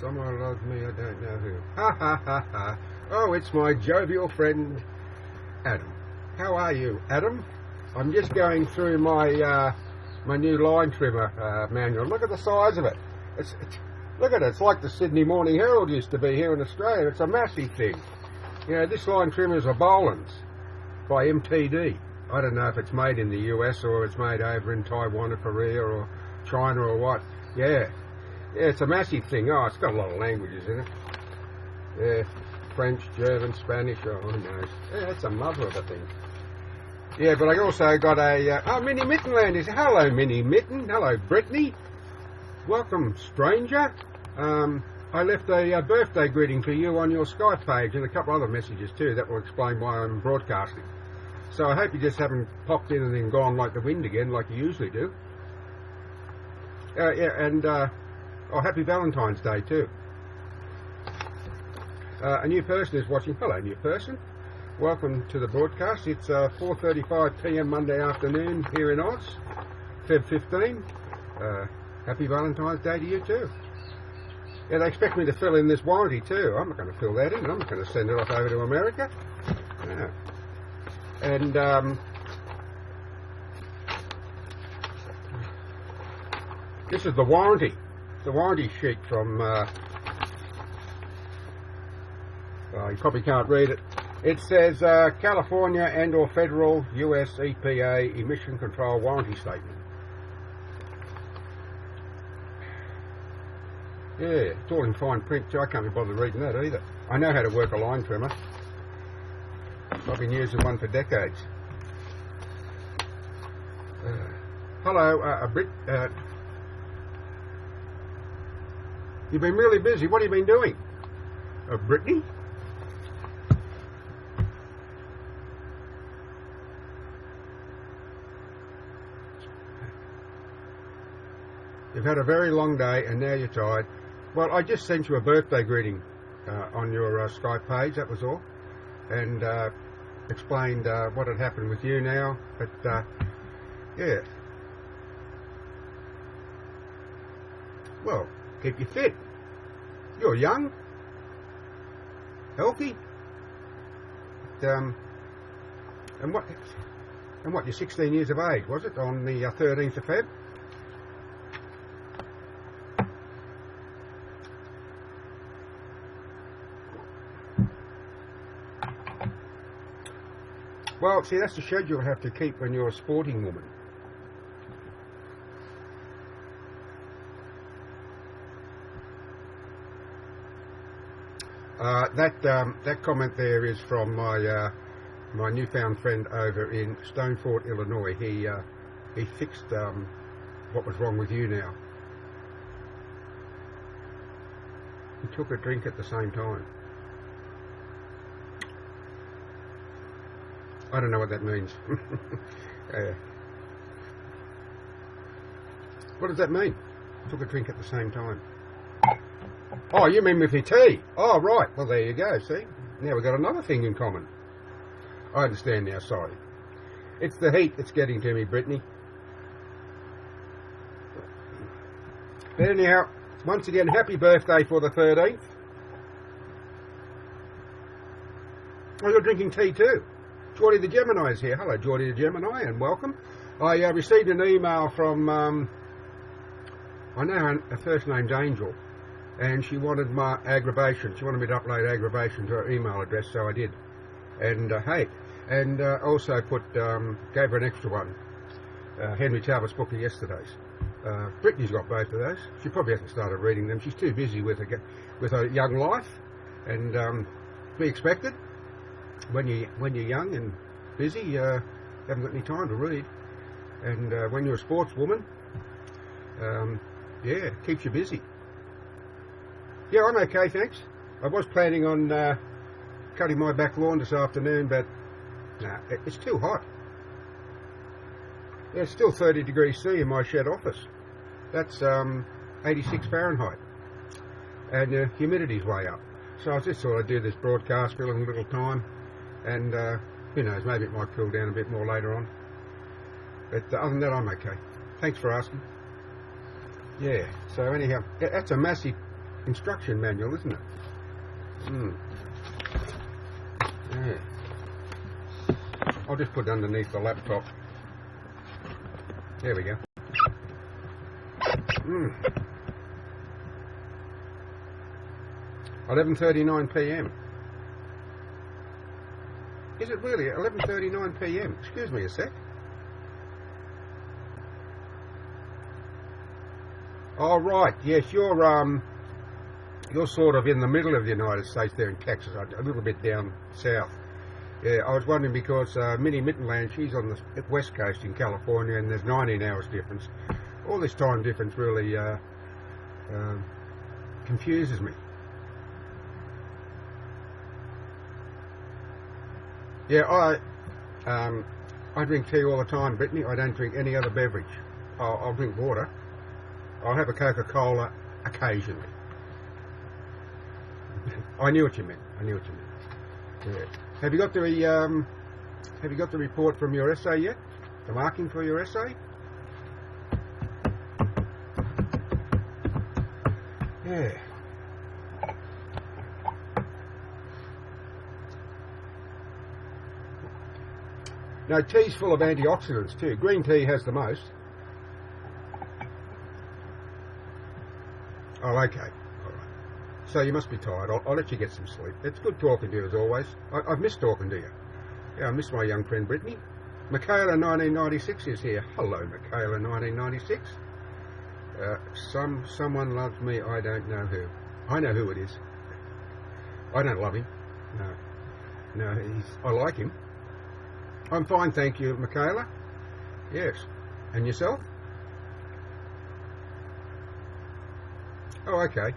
Someone loves me, I don't know who. Ha ha ha ha. Oh, it's my jovial friend, Adam. How are you, Adam? I'm just going through my my new line trimmer manual. Look at the size of it. Look at it. It's like the Sydney Morning Herald used to be here in Australia. It's a massive thing. You know, this line trimmer is a Boland's by MTD. I don't know if it's made in the US or it's made over in Taiwan or Korea or China or what. Yeah, it's a massive thing. Oh, it's got a lot of languages in it. Yeah, French, German, Spanish, oh, who knows. Yeah, it's a mother of a thing. Yeah, but I also got a... oh, Minnie Mittenland is... Hello, Minnie Mitten. Hello, Brittany. Welcome, stranger. I left a birthday greeting for you on your Skype page and a couple other messages too. That will explain why I'm broadcasting. So I hope you just haven't popped in and then gone like the wind again, like you usually do. Yeah, and oh, happy Valentine's Day too. A new person is watching. Hello, new person. Welcome to the broadcast. It's 4:35 p.m. Monday afternoon here in Oz, Feb 15. Happy Valentine's Day to you too. Yeah, they expect me to fill in this warranty too. I'm not going to fill that in. I'm not going to send it off over to America. No. And this is the warranty. The warranty sheet from. You probably can't read it. It says California and/or federal US EPA emission control warranty statement. Yeah, it's all in fine print too. I can't be bothered reading that either. I know how to work a line trimmer. I've been using one for decades. Hello, Brit. You've been really busy. What have you been doing? Brittany? You've had a very long day and now you're tired. Well, I just sent you a birthday greeting on your Skype page, that was all. And explained what had happened with YouNow. But, yeah. Well, keep you fit. You're young. Healthy. And what, you're 16 years of age, was it, on the 13th of Feb? Well, see, that's the schedule you have to keep when you're a sporting woman. That comment there is from my my newfound friend over in Stonefort, Illinois. He fixed what was wrong with YouNow. He took a drink at the same time. I don't know what that means. What does that mean? Took a drink at the same time. Oh, you mean with your tea? Oh, right. Well, there you go, see? Now we've got another thing in common. I understand now, sorry. It's the heat that's getting to me, Brittany. But anyhow, once again, happy birthday for the 13th. Oh, you're drinking tea too. Geordie the Gemini is here. Hello, Geordie the Gemini, and welcome. I received an email from, I know her first name's Angel, and she wanted my aggravation. She wanted me to upload aggravation to her email address, so I did. And, hey, and also gave her an extra one, Henry Talbot's book of yesterday's. Brittany's got both of those. She probably hasn't started reading them. She's too busy with her young life, and to be expected. When you're young and busy, you haven't got any time to read. And when you're a sportswoman, yeah, it keeps you busy. Yeah, I'm okay, thanks. I was planning on cutting my back lawn this afternoon, but nah, it's too hot. Yeah, it's still 30 degrees C in my shed office. That's 86 Fahrenheit. And humidity's way up. So I just thought I'd do this broadcast, fill in a little time. And who knows, maybe it might cool down a bit more later on. But other than that, I'm okay. Thanks for asking. Yeah, so anyhow, that's a massive instruction manual, isn't it? Yeah. I'll just put it underneath the laptop. There we go. 11:39 p.m. Is it really 11:39 p.m.? Excuse me a sec. Oh right, yes, you're sort of in the middle of the United States there in Texas, a little bit down south. Yeah, I was wondering because Minnie Mittenland, she's on the west coast in California, and there's 19 hours difference. All this time difference really confuses me. Yeah, I drink tea all the time, Brittany. I don't drink any other beverage. I'll drink water. I'll have a Coca-Cola occasionally. I knew what you meant. Yeah. Have you got the report from your essay yet? The marking for your essay? Yeah. Now, tea's full of antioxidants too. Green tea has the most. Oh, okay. All right. So you must be tired. I'll let you get some sleep. It's good talking to you as always. I've missed talking to you. Yeah, I miss my young friend Brittany. Michaela 1996 is here. Hello, Michaela 1996. Someone loves me. I don't know who. I know who it is. I don't love him. No. I like him. I'm fine, thank you, Michaela. Yes. And yourself? Oh, okay.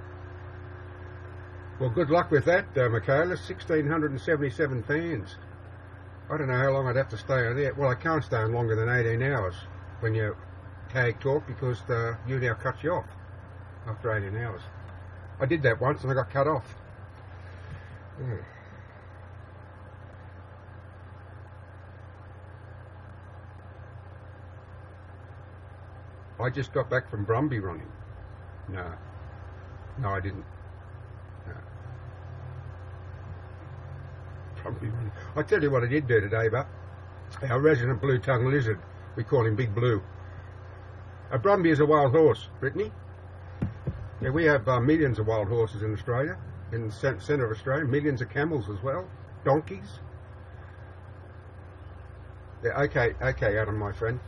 Well, good luck with that, Michaela. 1,677 fans. I don't know how long I'd have to stay on there. Well, I can't stay on longer than 18 hours when you tag talk because YouNow cuts you off after 18 hours. I did that once and I got cut off. Yeah. I just got back from Brumby running. No, I didn't. No. Brumby running. I tell you what I did do today, but our resident blue-tongued lizard, we call him Big Blue. A Brumby is a wild horse, Brittany. Yeah, we have millions of wild horses in Australia, in the centre of Australia, millions of camels as well, donkeys. Yeah, okay, Adam, my friend.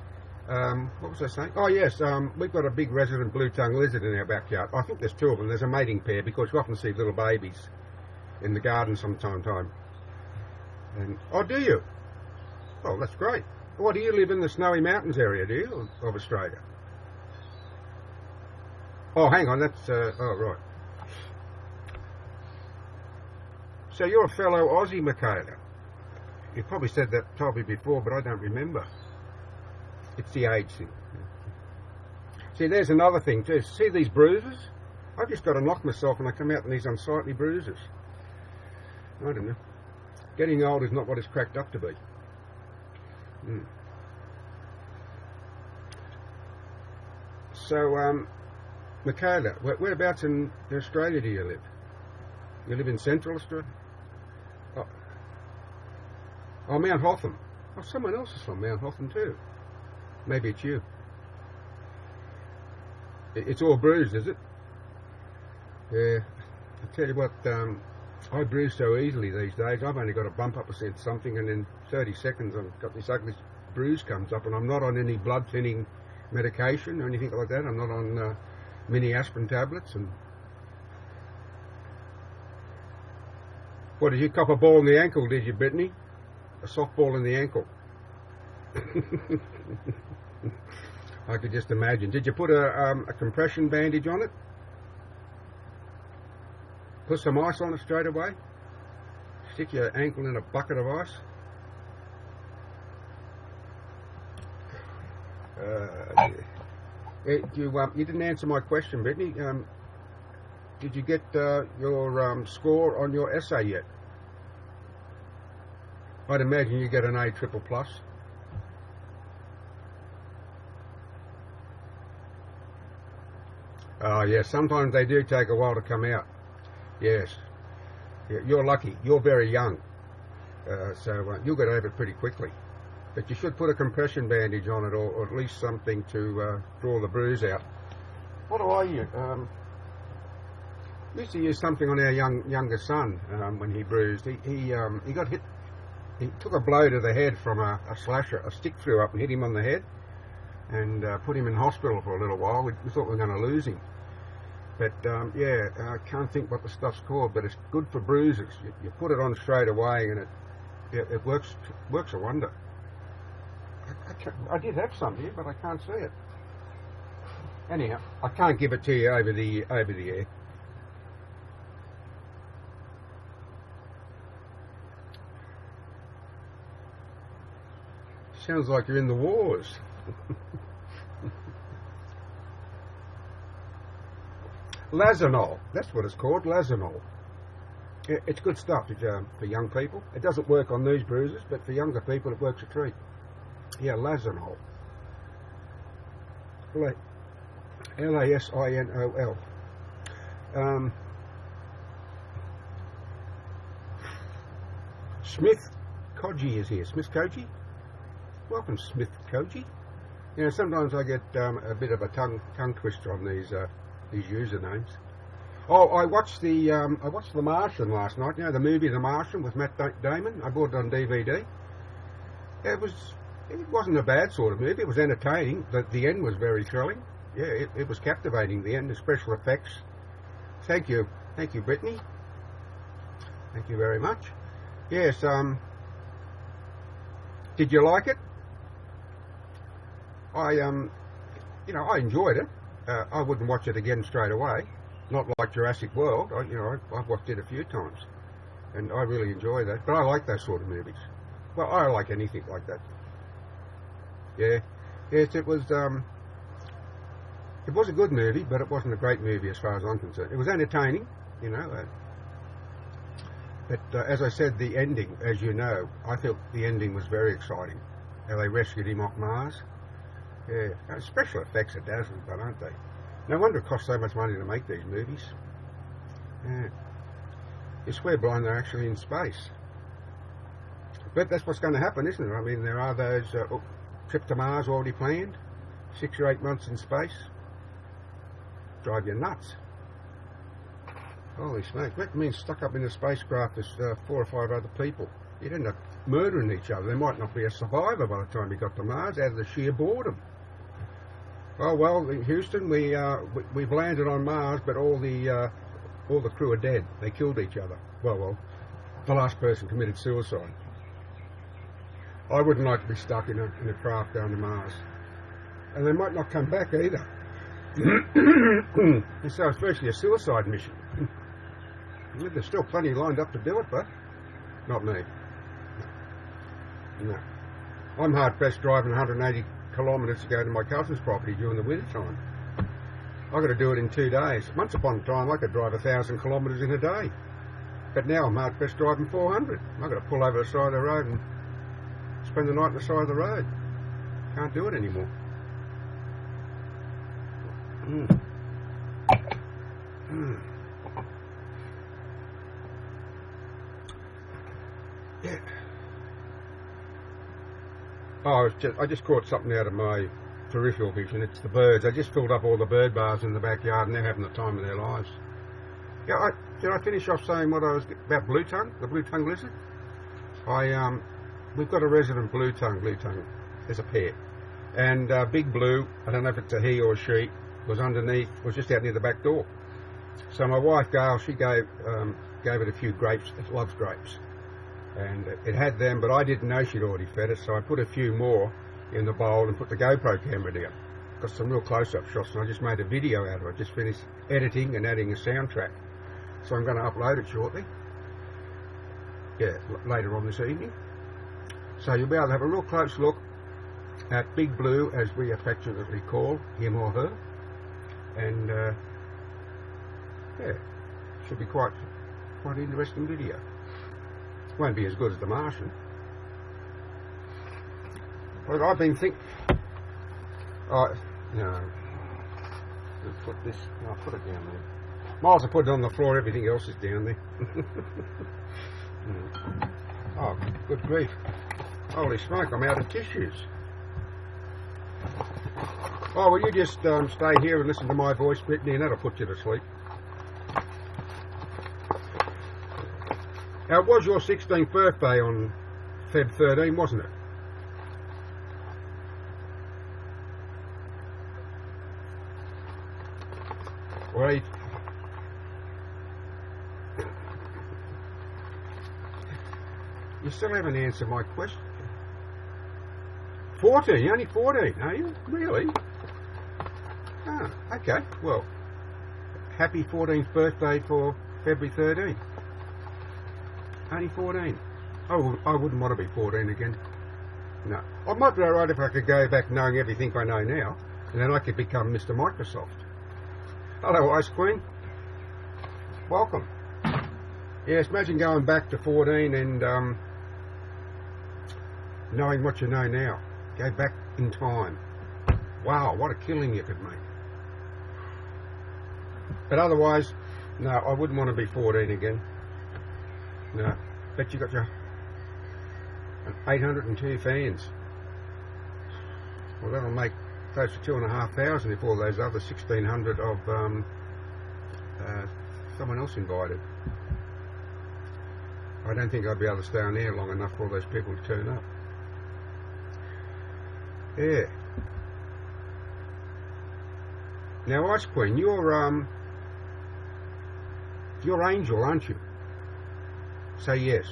What was I saying? Oh yes, we've got a big resident blue-tongued lizard in our backyard. I think there's two of them. There's a mating pair because you often see little babies in the garden sometime. And oh, do you? Oh, that's great. What, do you live in the Snowy Mountains area, do you, of Australia? Oh, hang on, that's oh right. So you're a fellow Aussie, Michaela. You probably said that, told me before, but I don't remember. It's the age thing. See, there's another thing too. See these bruises? I've just got to knock myself and I come out in these unsightly bruises. I don't know. Getting old is not what it's cracked up to be. So, Michaela, whereabouts in Australia do you live? You live in Central Australia? Oh, Mount Hotham. Oh, someone else is from Mount Hotham too. Maybe it's you. It's all bruised, is it? Yeah. I tell you what, I bruise so easily these days. I've only got to bump up against something and in 30 seconds I've got this ugly bruise comes up, and I'm not on any blood thinning medication or anything like that. I'm not on mini aspirin tablets. And what, did you cop a ball in the ankle, did you, Brittany? A softball in the ankle. I could just imagine. Did you put a compression bandage on it? Put some ice on it straight away? Stick your ankle in a bucket of ice? You didn't answer my question, Brittany. Did you get your score on your essay yet? I'd imagine you get an A++. Oh, yes, sometimes they do take a while to come out. Yes. You're lucky. You're very young. So you'll get over it pretty quickly. But you should put a compression bandage on it, or at least something to draw the bruise out. What do I use? Used to use something on our younger son when he bruised. He got hit. He took a blow to the head from a slasher. A stick flew up and hit him on the head, and put him in hospital for a little while. We thought we were going to lose him. But yeah, I can't think what the stuff's called, but it's good for bruises. You put it on straight away, and it works a wonder. I did have some here, but I can't see it. Anyhow, I can't give it to you over the air. Sounds like you're in the wars. Lazanol, that's what it's called, Lazanol. It's good stuff for young people. It doesn't work on these bruises, but for younger people it works a treat. Yeah, Lazanol. Lasinol. Smith Koji is here. Smith Koji? Welcome, Smith Koji. You know, sometimes I get a bit of a tongue twister on these usernames. Oh, I watched The Martian last night. You know, the movie The Martian with Matt Damon. I bought it on DVD. It wasn't a bad sort of movie. It was entertaining. The end was very thrilling. Yeah, it was captivating. The end, the special effects. Thank you, Brittany. Thank you very much. Yes. Did you like it? I enjoyed it. I wouldn't watch it again straight away. Not like Jurassic World. I've watched it a few times, and I really enjoy that. But I like those sort of movies. Well, I like anything like that. Yeah. Yes, it was a good movie, but it wasn't a great movie as far as I'm concerned. It was entertaining, you know. But as I said, the ending, as you know, I felt the ending was very exciting. How they rescued him off Mars. Yeah, special effects are dazzling, but aren't they? No wonder it costs so much money to make these movies. Yeah. You swear blind they're actually in space. But that's what's going to happen, isn't it? I mean, there are those trip to Mars already planned. 6 or 8 months in space. Drive you nuts. Holy smoke. That means stuck up in a spacecraft is 4 or 5 other people. You'd end up murdering each other. There might not be a survivor by the time you got to Mars out of the sheer boredom. Oh well, in Houston, we've landed on Mars, but all the crew are dead. They killed each other. Well, the last person committed suicide. I wouldn't like to be stuck in a craft down to Mars, and they might not come back either. And so it's virtually a suicide mission. There's still plenty lined up to do it, but not me. No. I'm hard pressed driving 180 kilometres to go to my cousin's property during the winter time. I've got to do it in 2 days. Once upon a time I could drive 1,000 kilometres in a day. But now I'm hard pressed driving 400. I've got to pull over the side of the road and spend the night on the side of the road. Can't do it anymore. Yeah. Oh, I just caught something out of my peripheral vision. It's the birds. I just filled up all the bird bars in the backyard, and they're having the time of their lives. Yeah, did I finish off saying what I was about blue tongue, the blue tongue lizard? We've got a resident blue tongue. There's a pair, and Big Blue. I don't know if it's a he or a she. Was just out near the back door. So my wife Gail, she gave it a few grapes. It loves grapes. And it had them, but I didn't know she'd already fed it, so I put a few more in the bowl and put the GoPro camera down. Got some real close-up shots, and I just made a video out of it. Just finished editing and adding a soundtrack. So I'm going to upload it shortly. Yeah, later on this evening. So you'll be able to have a real close look at Big Blue, as we affectionately call him or her. And, yeah, should be quite an interesting video. Won't be as good as The Martian. But I've been thinking... Oh, no. to put this. I'll put it down there. Might as well put it on the floor. Everything else is down there. Oh, good grief! Holy smoke! I'm out of tissues. Oh, will you just stay here and listen to my voice, Brittany, and that'll put you to sleep. Now, it was your 16th birthday on Feb 13, wasn't it? Wait. You still haven't answered my question. 14, you're only 14, are you? Really? Ah, okay. Well, happy 14th birthday for February 13. Only 14. Oh, I wouldn't want to be 14 again. No. I might be alright if I could go back knowing everything I know now, and then I could become Mr. Microsoft. Hello, Ice Queen. Welcome. Yes, imagine going back to 14 and knowing what you know now. Go back in time. Wow, what a killing you could make. But otherwise, no, I wouldn't want to be 14 again. No. Bet you got your 802 fans. Well, that'll make close to 2,500 if all those other 1,600 of someone else invited. I don't think I'd be able to stay on there long enough for all those people to turn up. Yeah. Now, Ice Queen, you're Angel, aren't you? Say yes.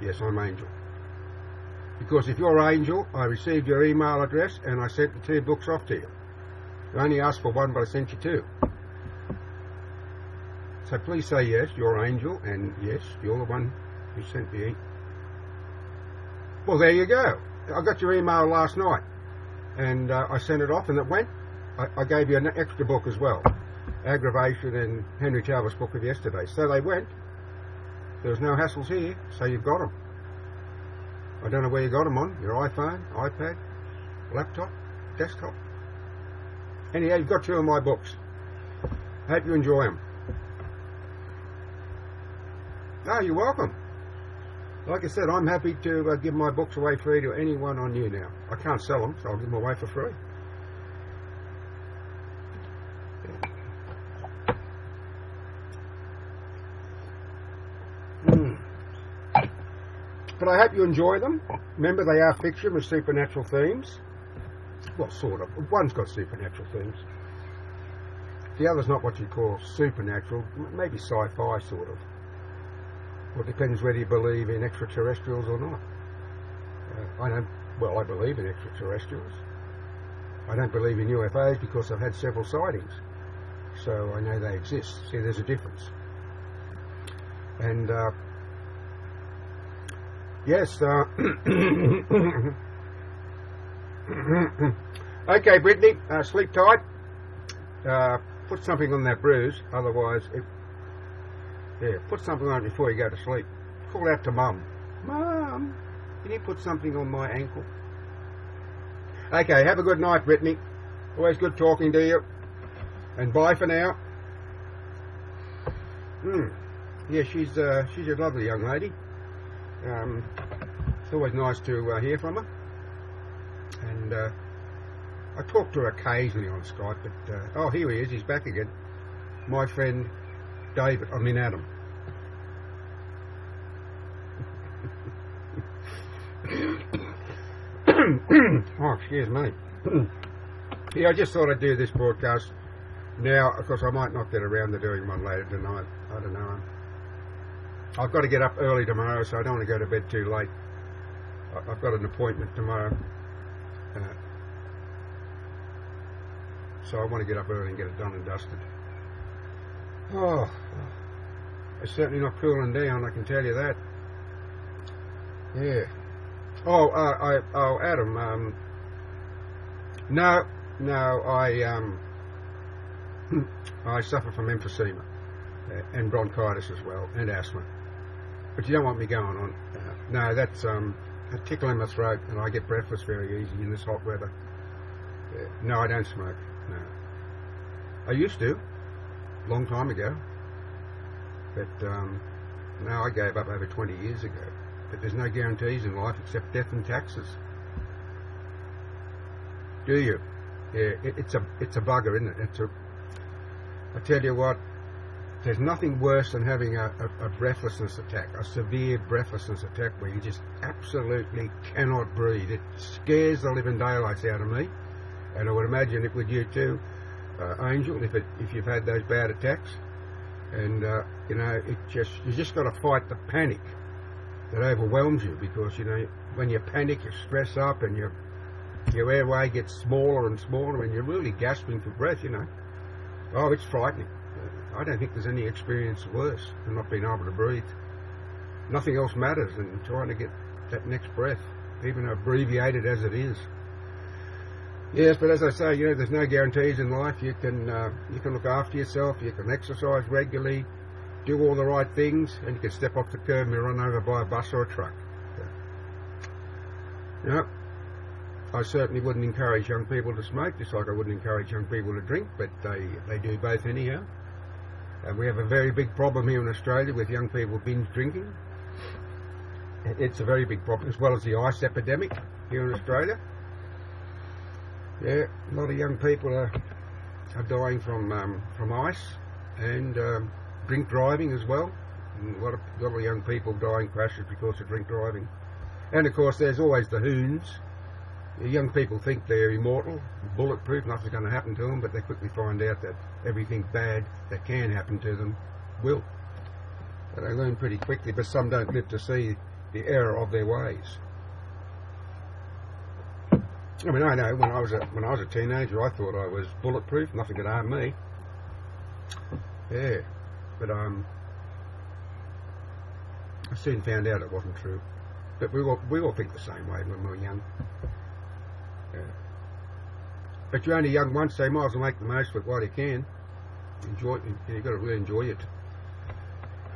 Yes, I'm Angel. Because if you're Angel, I received your email address and I sent the 2 books off to you. I only asked for 1, but I sent you 2. So please say yes, you're Angel, and yes, you're the one who sent me. Well, there you go. I got your email last night, and I sent it off, and it went. I gave you an extra book as well, Aggravation and Henry Talbot's book of yesterday. So they went. There was no hassles here, so you've got them. I don't know where you got them on, your iPhone, iPad, laptop, desktop. Anyhow, you've got 2 of my books. Hope you enjoy them. Oh, you're welcome. Like I said, I'm happy to give my books away free to anyone on YouNow. I can't sell them, so I'll give them away for free. But I hope you enjoy them. Remember, they are fiction with supernatural themes. Well, sort of. One's got supernatural themes. The other's not what you call supernatural. Maybe sci-fi, sort of. Well, it depends whether you believe in extraterrestrials or not. I believe in extraterrestrials. I don't believe in UFOs because I've had several sightings. So I know they exist. See, there's a difference. And, yes, okay, Brittany, sleep tight. Put something on that bruise, otherwise, put something on it before you go to sleep. Call out to Mum. Mum, can you put something on my ankle? Okay, have a good night, Brittany. Always good talking to you. And bye for now. Yeah, she's a lovely young lady. It's always nice to hear from her. And I talk to her occasionally on Skype, but oh, here he is, he's back again. My friend David, Adam. Oh, excuse me. Yeah, I just thought I'd do this broadcast now, because I might not get around to doing one later tonight. I don't know. I've got to get up early tomorrow, so I don't want to go to bed too late. I've got an appointment tomorrow. So I want to get up early and get it done and dusted. Oh, it's certainly not cooling down, I can tell you that. Yeah. Oh, Adam, no, I suffer from emphysema and bronchitis as well, and asthma. But you don't want me going on. No, that's a tickle in my throat, and I get breathless very easy in this hot weather. No, I don't smoke. No. I used to, a long time ago. But now I gave up over 20 years ago. But there's no guarantees in life except death and taxes. Do you? Yeah, it's a bugger, isn't it? I tell you what, there's nothing worse than having a breathlessness attack, a severe breathlessness attack where you just absolutely cannot breathe. It scares the living daylights out of me, and I would imagine it would you too, Angel, if you've had those bad attacks. And you know, you just got to fight the panic that overwhelms you, because you know when you panic, you stress up, and your airway gets smaller and smaller, and you're really gasping for breath. You know, oh, it's frightening. I don't think there's any experience worse than not being able to breathe. Nothing else matters than trying to get that next breath, even abbreviated as it is. Yes, but as I say, you know, there's no guarantees in life. You can look after yourself. You can exercise regularly, do all the right things, and you can step off the curb and be run over by a bus or a truck. You know, I certainly wouldn't encourage young people to smoke, just like I wouldn't encourage young people to drink, but they do both anyhow. And we have a very big problem here in Australia with young people binge drinking. It's a very big problem, as well as the ice epidemic here in Australia. Yeah, a lot of young people are dying from ice, and drink driving as well. And a lot of young people die in crashes because of drink driving. And of course, there's always the hoons. Young people think they're immortal, bulletproof, nothing's going to happen to them, but they quickly find out that everything bad that can happen to them will. But they learn pretty quickly, but some don't live to see the error of their ways. I mean, I know when I was a teenager, I thought I was bulletproof, nothing could harm me. Yeah, but I soon found out it wasn't true. But we all think the same way when we were young. Yeah. But you're only young once, so you might as well make the most of it while you can. Enjoy. You've got to really enjoy it.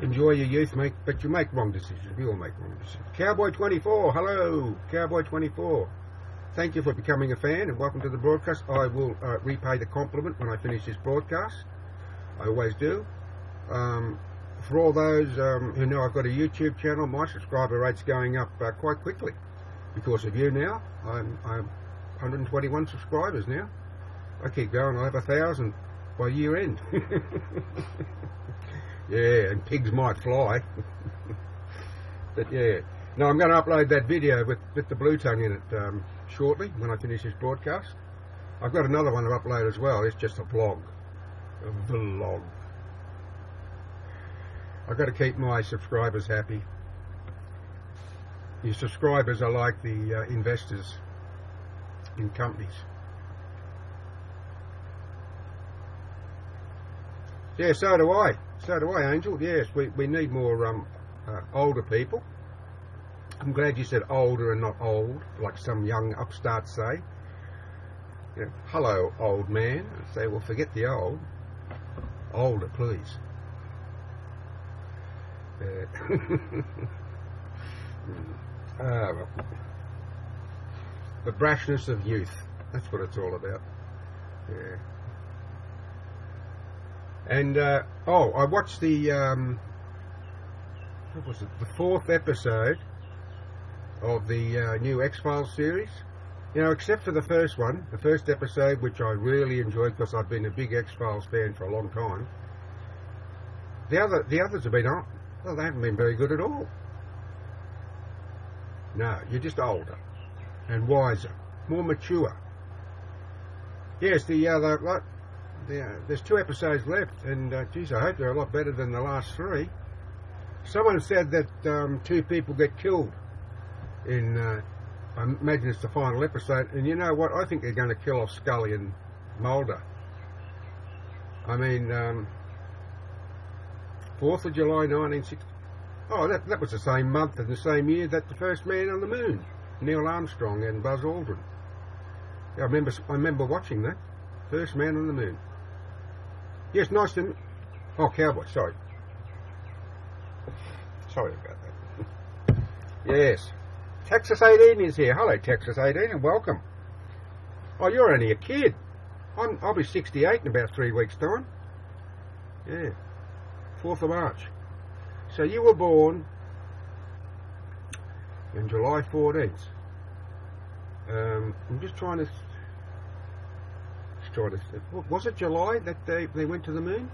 Enjoy your youth, mate. But you make wrong decisions. We all make wrong decisions. Cowboy24, hello, Cowboy24. Thank you for becoming a fan, and welcome to the broadcast. I will repay the compliment when I finish this broadcast. I always do. For all those who know I've got a YouTube channel, my subscriber rate's going up quite quickly because of YouNow. I'm 121 subscribers now. I keep going. I'll have 1,000 by year end. Yeah, and pigs might fly. But yeah, no, I'm going to upload that video with the blue tongue in it shortly when I finish this broadcast. I've got another one to upload as well. It's just a vlog. A vlog. I've got to keep my subscribers happy. Your subscribers are like the investors in companies. Yeah, so do I. So do I, Angel. Yes, we need more older people. I'm glad you said older and not old, like some young upstarts say. You know, hello, old man. I say, well, forget the old. Older, please. Well. The brashness of youth. That's what it's all about. Yeah. And, I watched the, what was it, the 4th episode of the new X-Files series. You know, except for the first one, the first episode, which I really enjoyed because I've been a big X-Files fan for a long time. The others have been on. Well, they haven't been very good at all. No, you're just older and wiser, more mature. Yes, there's 2 episodes left, and geez, I hope they're a lot better than the last 3. Someone said that 2 people get killed in, I imagine it's the final episode, and you know what? I think they're going to kill off Scully and Mulder. I mean, 4th of July 1960. Oh, that was the same month and the same year that the first man on the moon, Neil Armstrong and Buzz Aldrin. Yeah, I remember watching that. First man on the moon. Yes, nice to... Oh, cowboy, sorry. Sorry about that. Yes. Texas 18 is here. Hello, Texas 18, and welcome. Oh, you're only a kid. I'll be 68 in about 3 weeks' time. Yeah, 4th of March. So you were born on July 14th. I'm just trying to. Was it July that they went to the moon?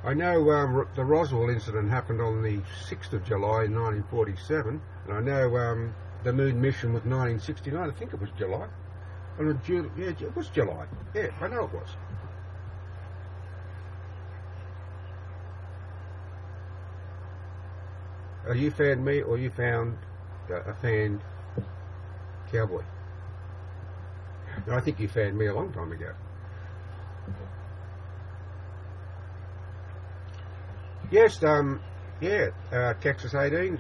I know the Roswell incident happened on the 6th of July in 1947, and I know the moon mission was 1969. I think it was July. Yeah, it was July. Yeah, I know it was. You found me, or you found a fan cowboy? No, I think you found me a long time ago. Yes, Texas 18.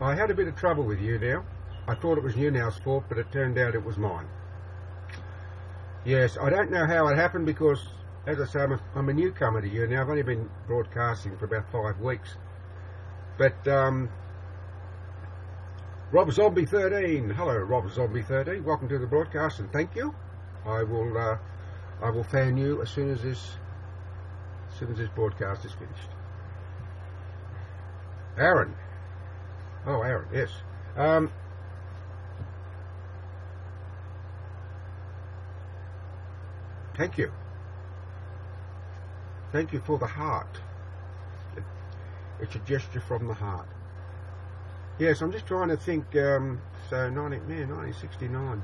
I had a bit of trouble with YouNow. I thought it was YouNow's fault, but it turned out it was mine. Yes, I don't know how it happened because, as I say, I'm a newcomer to YouNow. I've only been broadcasting for about 5 weeks. But Rob Zombie 13. Hello, Rob Zombie 13. Welcome to the broadcast, and thank you. I will fan you as soon as this broadcast is finished. Aaron. Oh, Aaron. Yes. Thank you. Thank you for the heart. It's a gesture from the heart. Yes, I'm just trying to think. So 1969.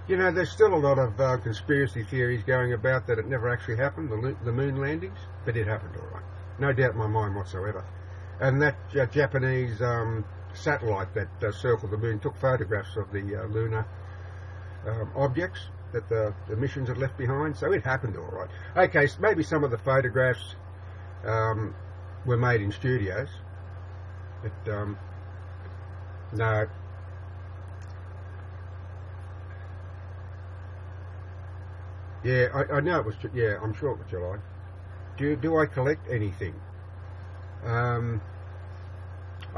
You know, there's still a lot of conspiracy theories going about that it never actually happened, the moon landings, but it happened all right. No doubt in my mind whatsoever. And that Japanese satellite that circled the moon took photographs of the lunar objects that the missions had left behind, so it happened all right. Okay, so maybe some of the photographs were made in studios, but no. Yeah, I know it was. Yeah, I'm sure it was July. Do I collect anything? I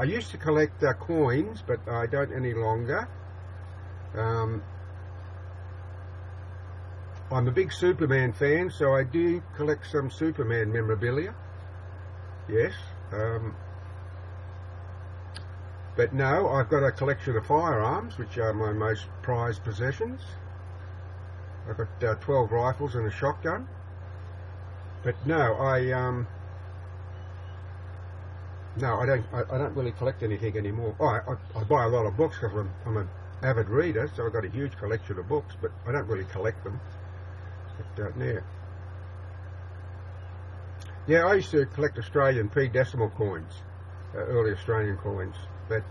used to collect coins, but I don't any longer. I'm a big Superman fan, so I do collect some Superman memorabilia. Yes. But no, I've got a collection of firearms, which are my most prized possessions. I've got 12 rifles and a shotgun. But no, I don't really collect anything anymore. I buy a lot of books because I'm an avid reader, so I've got a huge collection of books, but I don't really collect them. But yeah, I used to collect Australian P-decimal coins, early Australian coins, but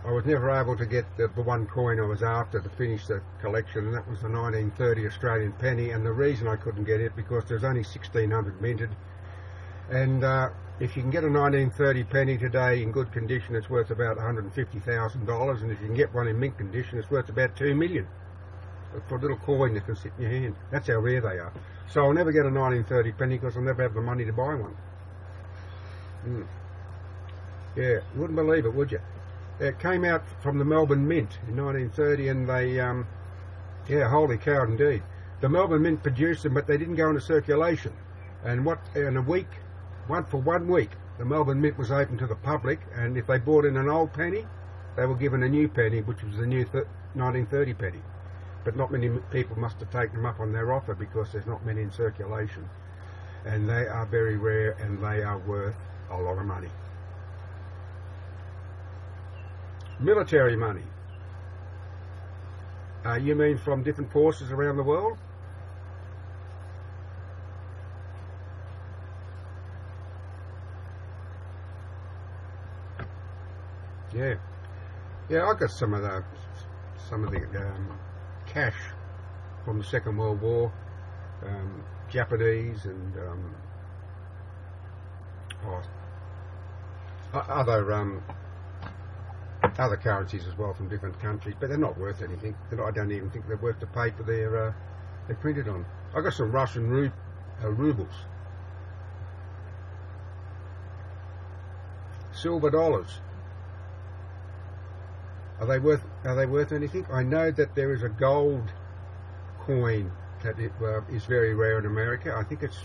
I was never able to get the one coin I was after to finish the collection, and that was the 1930 Australian penny. And the reason I couldn't get it because there's only 1,600 minted, and if you can get a 1930 penny today in good condition, it's worth about $150,000, and if you can get one in mint condition, it's worth about $2 million for a little coin that can sit in your hand. That's how rare they are. So I'll never get a 1930 penny because I'll never have the money to buy one. Yeah, you wouldn't believe it, would you? It came out from the Melbourne Mint in 1930, and they, yeah, holy cow indeed. The Melbourne Mint produced them, but they didn't go into circulation. And in a week, for 1 week, the Melbourne Mint was open to the public, and if they bought in an old penny, they were given a new penny, which was the new 1930 penny. But not many people must have taken them up on their offer because there's not many in circulation. And they are very rare, and they are worth a lot of money. Military money. You mean from different forces around the world? Yeah, yeah. I got some of the cash from the Second World War, Japanese and other currencies as well from different countries, but they're not worth anything. I don't even think they're worth the paper they're printed on. I got some Russian rubles, silver dollars. Are they worth anything? I know that there is a gold coin that is very rare in America. I think it's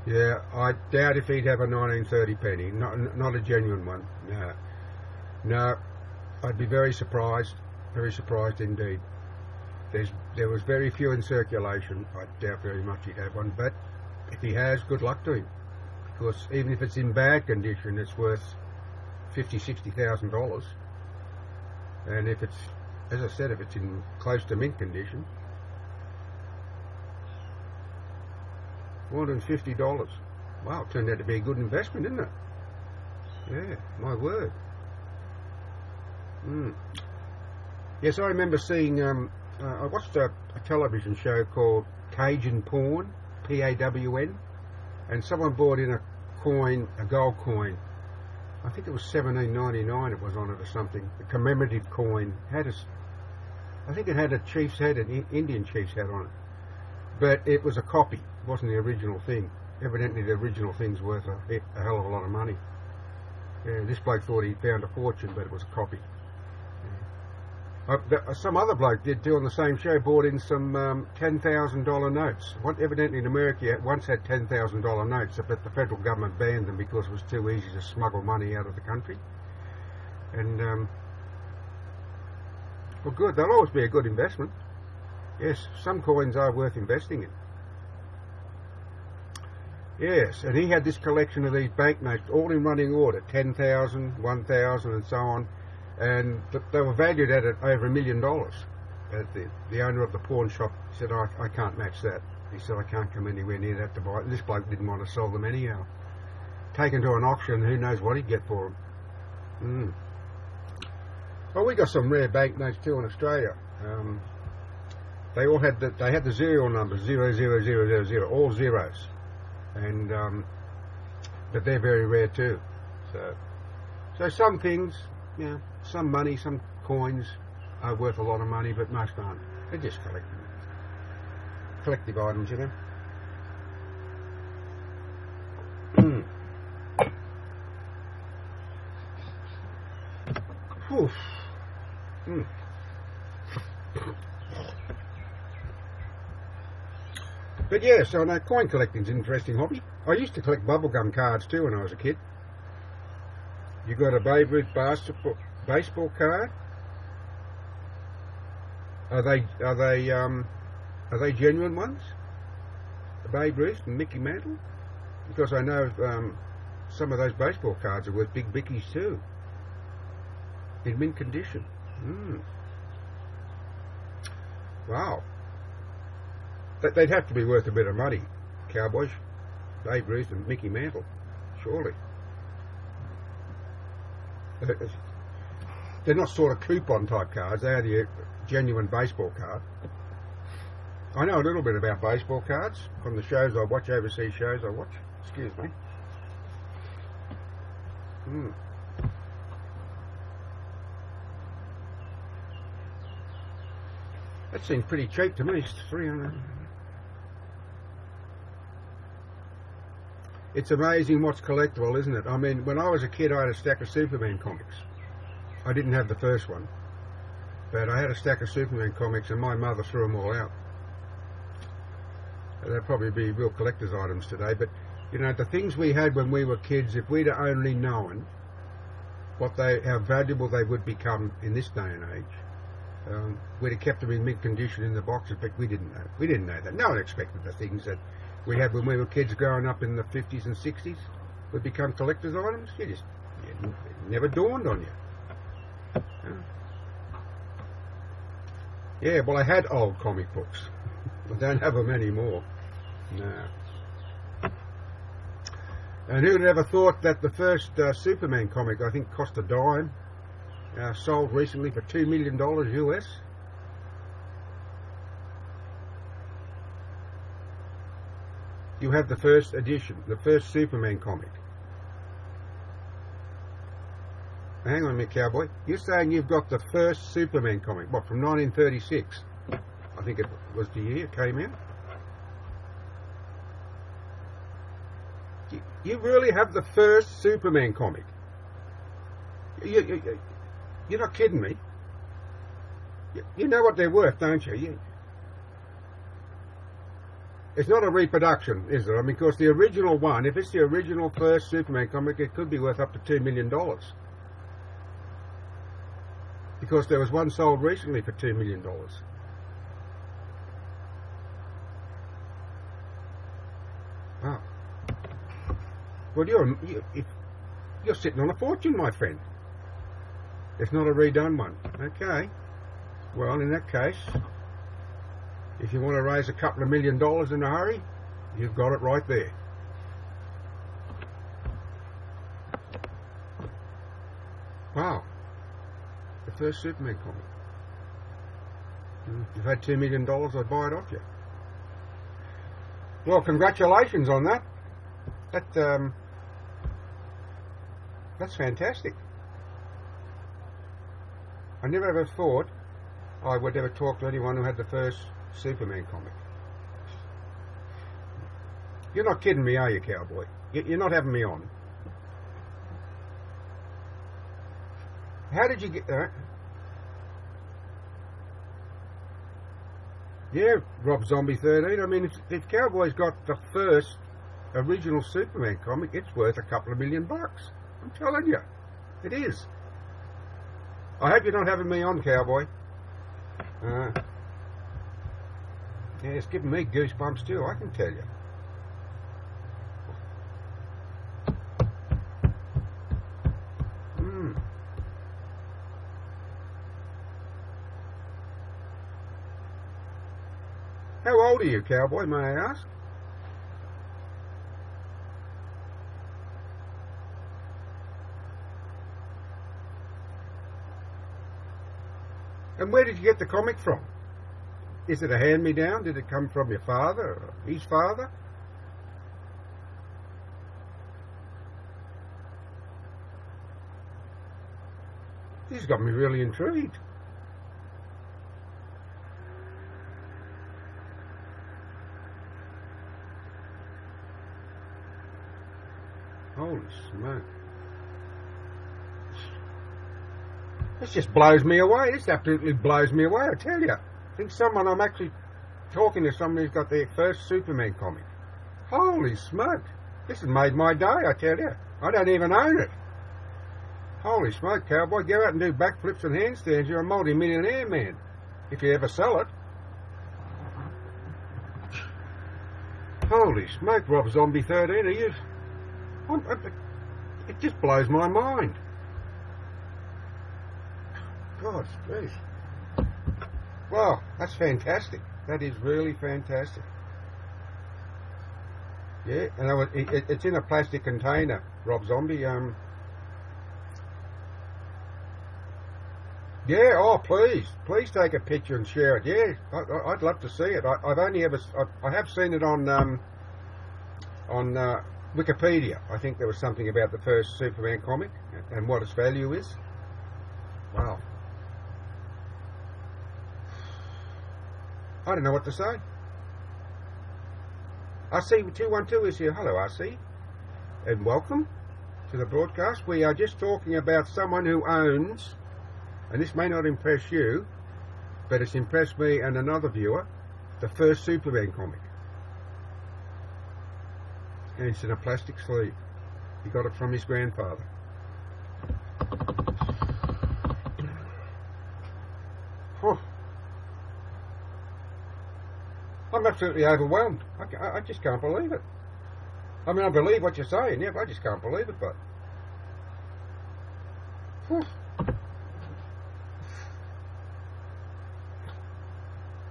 yeah. I doubt if he'd have a 1930 penny. Not a genuine one. No. I'd be very surprised indeed. There was very few in circulation. I doubt very much he'd have one, but if he has, good luck to him. Because even if it's in bad condition, it's worth $50,000-$60,000. And if it's, as I said, if it's in close to mint condition, $450. Wow, it turned out to be a good investment, didn't it? Yeah, my word. Yes, I remember seeing, I watched a television show called Cajun Porn, P-A-W-N, and someone brought in a gold coin. I think it was $17.99 it was on it or something, a commemorative coin. I think it had a chief's head, an Indian chief's head on it. But it was a copy, it wasn't the original thing. Evidently the original thing's worth a hell of a lot of money. Yeah, this bloke thought he'd found a fortune, but it was a copy. Some other bloke did too on the same show, bought in some $10,000 notes. Evidently in America once had $10,000 notes, but the federal government banned them because it was too easy to smuggle money out of the country. And, well good, they'll always be a good investment. Yes, some coins are worth investing in. Yes, and he had this collection of these banknotes, all in running order, 10,000, 1,000 and so on. And they were valued at over $1 million. The owner of the pawn shop said, I can't match that. He said, I can't come anywhere near that to buy it. And this bloke didn't want to sell them anyhow. Taken to an auction, who knows what he'd get for them. Well, we got some rare banknotes too in Australia. They all had the serial numbers, 00000, all zeros. And but they're very rare too. So some things, yeah, some money, some coins are worth a lot of money, but most aren't. They're just collective items, you know. But yeah, so no, coin collecting's an interesting hobby. I used to collect bubblegum cards too when I was a kid. You got a Babe Ruth baseball card? Are they genuine ones? The Babe Ruth and Mickey Mantle? Because I know some of those baseball cards are worth big bickies too. In mint condition. Wow. They'd have to be worth a bit of money, Cowboys. Babe Ruth and Mickey Mantle, surely. They're not sort of coupon type cards, they are the genuine baseball card. I know a little bit about baseball cards from the shows I watch, overseas shows I watch. Excuse me. That seems pretty cheap to me. It's $300. It's amazing what's collectible, isn't it? I mean, when I was a kid, I had a stack of Superman comics. I didn't have the first one, but I had a stack of Superman comics, and my mother threw them all out. They'd probably be real collector's items today, but you know, the things we had when we were kids, if we'd only known how valuable they would become in this day and age, we'd have kept them in mint condition in the boxes, but we didn't know. We didn't know that. No one expected the things that we had when we were kids growing up in the 50s and 60s would become collector's items. It never dawned on you. Yeah, well, I had old comic books. I don't have them anymore. No. And who'd ever thought that the first Superman comic, I think, cost a dime, sold recently for $2 million US? You have the first edition, the first Superman comic. Hang on a minute, Cowboy. You're saying you've got the first Superman comic, what, from 1936? I think it was the year it came out. You really have the first Superman comic? You're not kidding me. You know what they're worth, don't you? It's not a reproduction, is it? I mean, because the original one, if it's the original first Superman comic, it could be worth up to $2 million. Because there was one sold recently for $2 million. Wow. Well, you're sitting on a fortune, my friend. It's not a redone one. Okay. Well, in that case, if you want to raise a couple of $1 million in a hurry, you've got it right there. Wow. The first Superman comic. If you've had $2 million, I'd buy it off you. Well, congratulations on that. That's fantastic. I never ever thought I would ever talk to anyone who had the first Superman comic. You're not kidding me, are you, cowboy? You're not having me on. How did you get that? Yeah, Rob Zombie 13. I mean, if Cowboy's got the first original Superman comic, it's worth a couple of $1 million. I'm telling you, it is. I hope you're not having me on, Cowboy. Yeah, it's giving me goosebumps too, I can tell you. How old are you, Cowboy, may I ask? And where did you get the comic from? Is it a hand-me-down? Did it come from your father or his father? This has got me really intrigued. Holy smoke. This just blows me away. This absolutely blows me away, I tell you. I think I'm actually talking to someone who's got their first Superman comic. Holy smoke. This has made my day, I tell you. I don't even own it. Holy smoke, Cowboy. Go out and do backflips and handstands. You're a multi-millionaire, man. If you ever sell it. Holy smoke, Rob Zombie 13. Are you... It just blows my mind. God, geez. Well, that's fantastic. That is really fantastic. Yeah, and it's in a plastic container, Rob Zombie. Yeah, oh please take a picture and share it. Yeah, I'd love to see it. I have seen it on Wikipedia. I think there was something about the first Superman comic and what its value is. Wow. I don't know what to say. RC212 is here. Hello, RC. And welcome to the broadcast. We are just talking about someone who owns, and this may not impress you, but it's impressed me and another viewer, the first Superman comic. And it's in a plastic sleeve. He got it from his grandfather. Oh. I'm absolutely overwhelmed. I just can't believe it. I mean, I believe what you're saying, yeah, but I just can't believe it, but...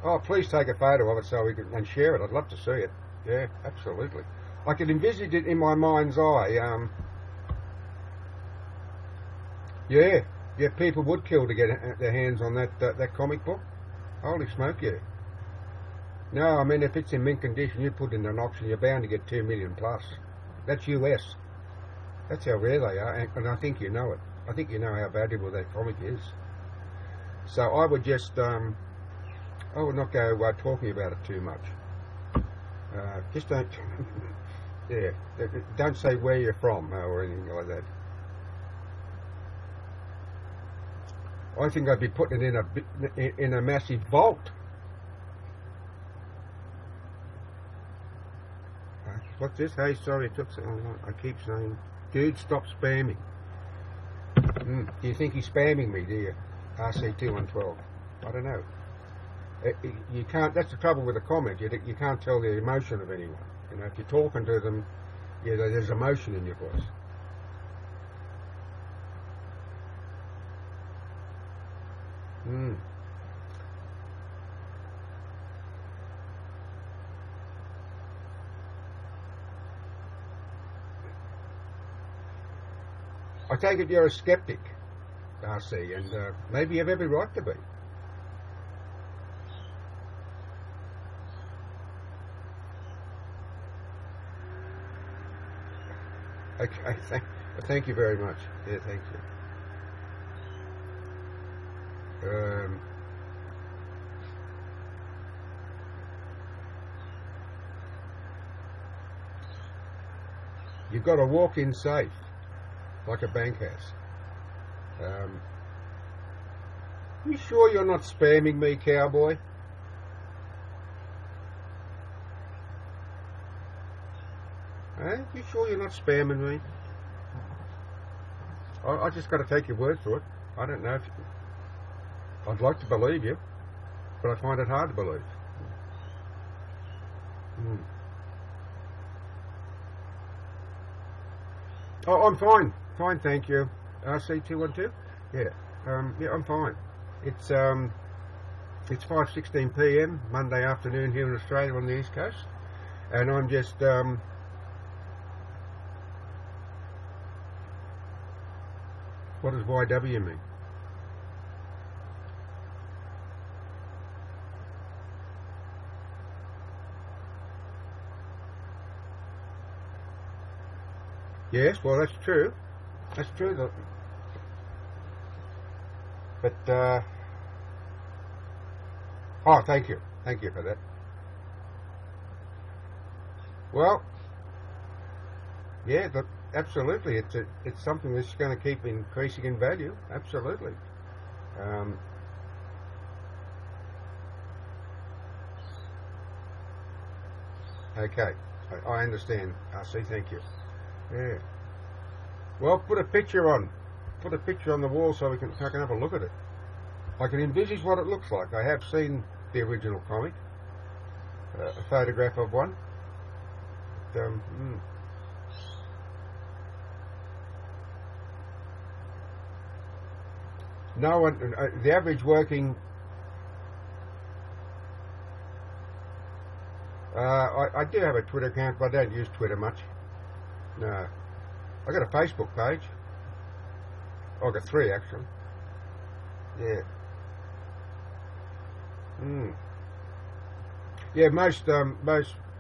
Oh, please take a photo of it so we can and share it. I'd love to see it. Yeah, absolutely. I could envisage it in my mind's eye. Yeah, people would kill to get their hands on that comic book. Holy smoke, yeah. No, I mean, if it's in mint condition, you put it in an auction, you're bound to get 2 million plus. That's US. That's how rare they are, and I think you know it. I think you know how valuable that comic is. So I would just, I would not go talking about it too much. Just don't. Yeah, don't say where you're from or anything like that. I think I'd be putting it in a massive vault. What's this? Hey, sorry, it took so long. I keep saying, dude, stop spamming. Do you think he's spamming me, do you? RC2112. I don't know. You can't. That's the trouble with a comment. You can't tell the emotion of anyone. You know, if you're talking to them, yeah, there's emotion in your voice. I take it you're a skeptic, RC, and maybe you have every right to be. Okay, thank you very much. Yeah, thank you. You've got a walk-in safe, like a bank has. You sure you're not spamming me, cowboy? You sure you're not spamming me? I just got to take your word for it. I don't know if I'd like to believe you, but I find it hard to believe. Oh, I'm fine. Fine, thank you. RC212? Yeah. Yeah, I'm fine. It's 5:16 PM Monday afternoon here in Australia on the East Coast, and I'm just what does YW mean? Yes, well, that's true. That's true. But oh, thank you for that. Well, yeah, absolutely. It's something that's going to keep increasing in value. Absolutely. Okay, I understand. RC, thank you. Yeah. Well, put a picture on the wall so I can have a look at it. I can envisage what it looks like. I have seen the original comic, a photograph of one. But, no one, the average working. I do have a Twitter account, but I don't use Twitter much. No. I got a Facebook page. I got 3 actually. Yeah. Yeah, most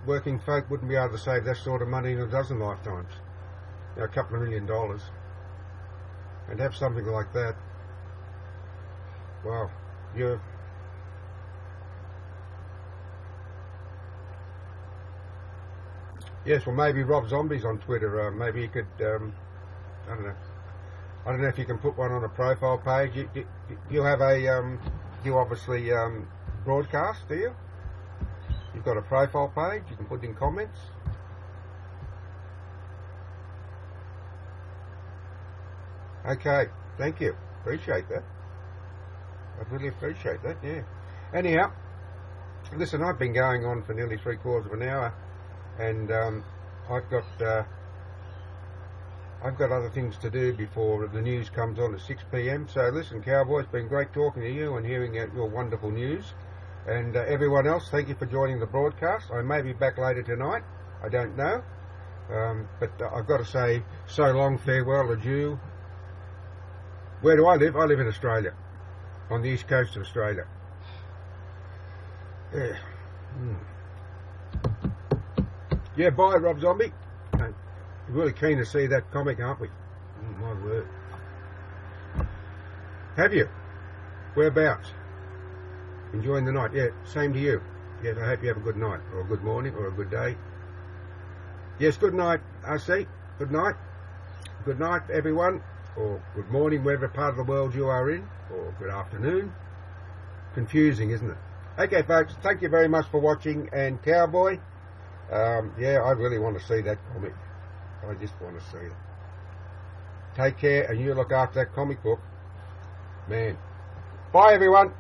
working folk wouldn't be able to save that sort of money in a dozen lifetimes. You know, a couple of $1 million. And have something like that. Wow. You're yes, well, maybe Rob Zombie's on Twitter. Maybe you could, I don't know. I don't know if you can put one on a profile page. You have a, you obviously broadcast, do you? You've got a profile page. You can put in comments. Okay, thank you. Appreciate that. I really appreciate that. Yeah. Anyhow, listen, I've been going on for nearly 3/4 of an hour. And I've got other things to do before the news comes on at 6 PM. So listen, cowboy, it's been great talking to you and hearing your wonderful news. And everyone else, thank you for joining the broadcast. I may be back later tonight. I don't know. But I've got to say so long, farewell, adieu. Where do I live? I live in Australia, on the east coast of Australia. Yeah. Yeah, bye, Rob Zombie. We're really keen to see that comic, aren't we? My word. Have you? Whereabouts? Enjoying the night? Yeah, same to you. Yes, I hope you have a good night, or a good morning, or a good day. Yes, good night, RC. Good night. Good night, everyone. Or good morning, wherever part of the world you are in. Or good afternoon. Confusing, isn't it? Okay, folks, thank you very much for watching. And Cowboy, yeah, I really want to see that comic. I just want to see it. Take care, and you look after that comic book. Man. Bye, everyone.